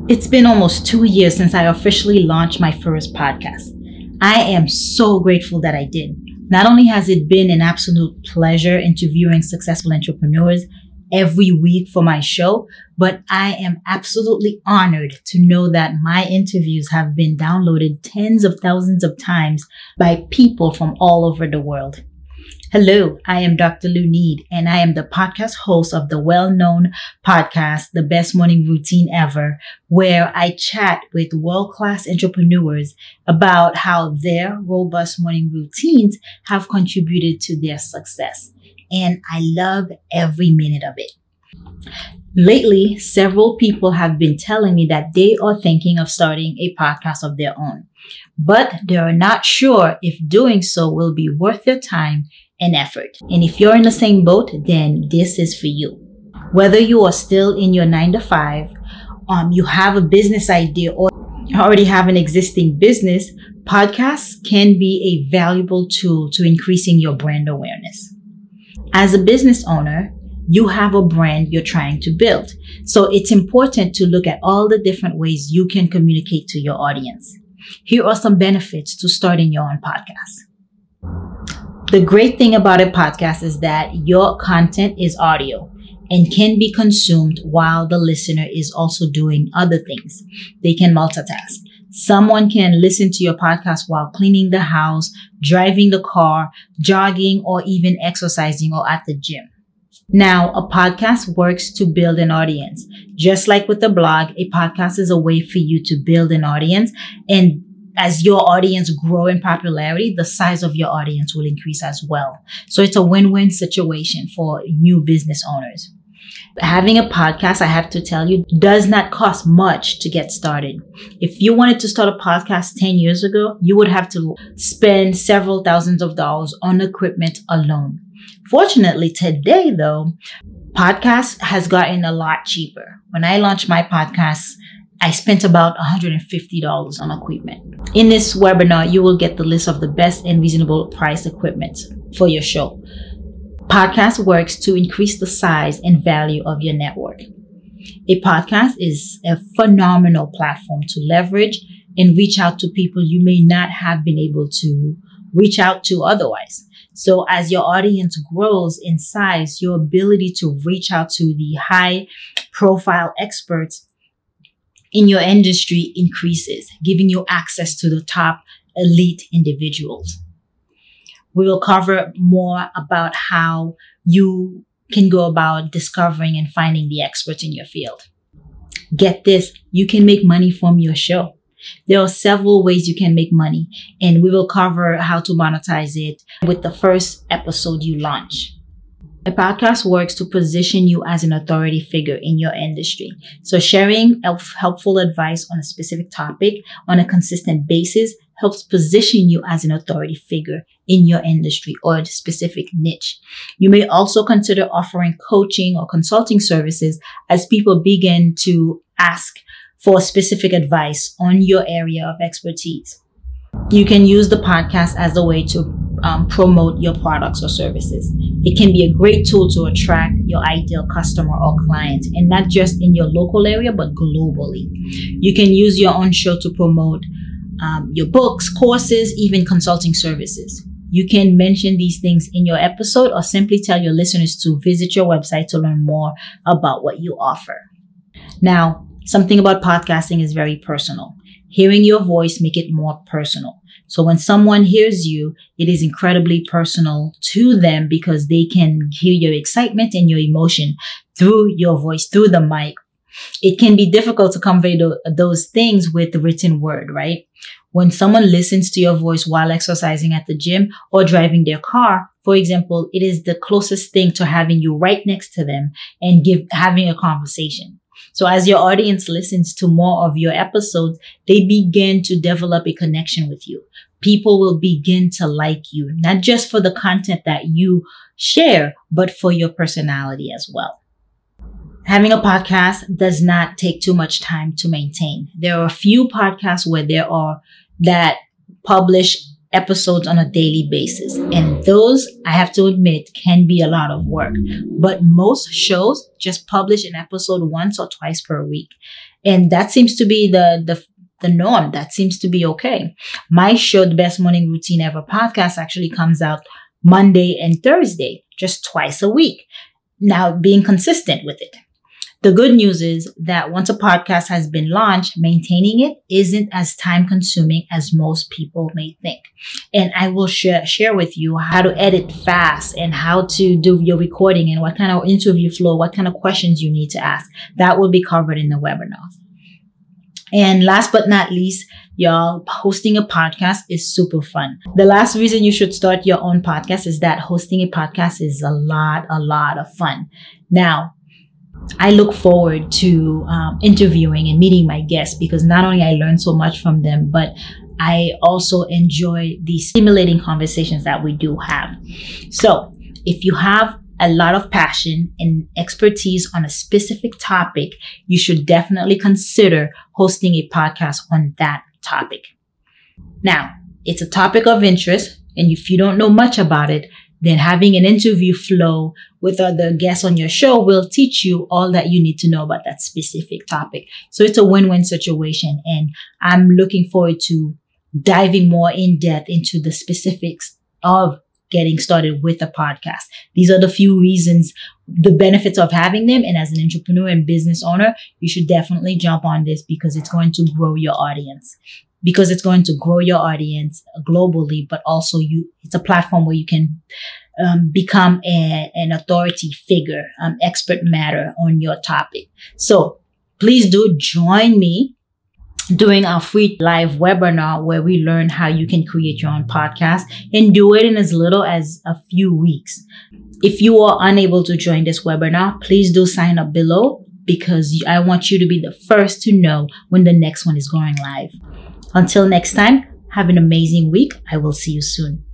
It's been almost 2 years since I officially launched my first podcast. I am so grateful that I did. Not only has it been an absolute pleasure interviewing successful entrepreneurs every week for my show, but I am absolutely honored to know that my interviews have been downloaded tens of thousands of times by people from all over the world. Hello, I am Dr. Lunid, and I am the podcast host of the well-known podcast, The Best Morning Routine Ever, where I chat with world-class entrepreneurs about how their robust morning routines have contributed to their success. And I love every minute of it. Lately, several people have been telling me that they are thinking of starting a podcast of their own, but they are not sure if doing so will be worth their time and effort. And if you're in the same boat, then this is for you. Whether you are still in your 9-to-5, you have a business idea, or already have an existing business, podcasts can be a valuable tool to increasing your brand awareness. As a business owner, you have a brand you're trying to build. So it's important to look at all the different ways you can communicate to your audience. Here are some benefits to starting your own podcast. The great thing about a podcast is that your content is audio and can be consumed while the listener is also doing other things. They can multitask. Someone can listen to your podcast while cleaning the house, driving the car, jogging, or even exercising or at the gym. Now, a podcast works to build an audience. Just like with a blog, a podcast is a way for you to build an audience, and as your audience grow in popularity, the size of your audience will increase as well. So it's a win-win situation for new business owners. Having a podcast, I have to tell you, does not cost much to get started. If you wanted to start a podcast 10 years ago, you would have to spend several thousands of dollars on equipment alone. Fortunately, today, though, podcast has gotten a lot cheaper. When I launched my podcast, I spent about $150 on equipment. In this webinar, you will get the list of the best and reasonable price equipment for your show. Podcast works to increase the size and value of your network. A podcast is a phenomenal platform to leverage and reach out to people you may not have been able to reach out to otherwise. So as your audience grows in size, your ability to reach out to the high profile experts in your industry increases, giving you access to the top elite individuals. We will cover more about how you can go about discovering and finding the experts in your field. Get this, you can make money from your show. There are several ways you can make money, and we will cover how to monetize it with the first episode you launch. A podcast works to position you as an authority figure in your industry. So sharing helpful advice on a specific topic on a consistent basis helps position you as an authority figure in your industry or a specific niche. You may also consider offering coaching or consulting services as people begin to ask for specific advice on your area of expertise. You can use the podcast as a way to promote your products or services. It can be a great tool to attract your ideal customer or client, and not just in your local area, but globally. You can use your own show to promote your books, courses, even consulting services. You can mention these things in your episode or simply tell your listeners to visit your website to learn more about what you offer. Now, something about podcasting is very personal. Hearing your voice make it more personal. So when someone hears you, it is incredibly personal to them because they can hear your excitement and your emotion through your voice, through the mic. It can be difficult to convey those things with the written word, right? When someone listens to your voice while exercising at the gym or driving their car, for example, it is the closest thing to having you right next to them and having a conversation. So as your audience listens to more of your episodes, they begin to develop a connection with you. People will begin to like you, not just for the content that you share, but for your personality as well. Having a podcast does not take too much time to maintain. There are a few podcasts that publish episodes on a daily basis. And those, I have to admit, can be a lot of work. But most shows just publish an episode once or twice per week. And that seems to be the norm. That seems to be okay. My show, The Best Morning Routine Ever podcast, actually comes out Monday and Thursday, just twice a week. Now, being consistent with it. The good news is that once a podcast has been launched, maintaining it isn't as time consuming as most people may think. And I will share with you how to edit fast and how to do your recording and what kind of interview flow, what kind of questions you need to ask. That will be covered in the webinar. And last but not least, y'all, hosting a podcast is super fun. The last reason you should start your own podcast is that hosting a podcast is a lot of fun. Now, I look forward to interviewing and meeting my guests because not only I learn so much from them, but I also enjoy the stimulating conversations that we do have. So if you have a lot of passion and expertise on a specific topic, you should definitely consider hosting a podcast on that topic. Now, it's a topic of interest, and if you don't know much about it, then having an interview flow with other guests on your show will teach you all that you need to know about that specific topic. So it's a win-win situation. And I'm looking forward to diving more in depth into the specifics of getting started with a podcast. These are the few reasons, the benefits of having them. And as an entrepreneur and business owner, you should definitely jump on this because it's going to grow your audience. Because it's going to grow your audience globally, but also it's a platform where you can become an authority figure, expert matter on your topic. So please do join me during our free live webinar where we learn how you can create your own podcast and do it in as little as a few weeks. If you are unable to join this webinar, please do sign up below because I want you to be the first to know when the next one is going live. Until next time, have an amazing week. I will see you soon.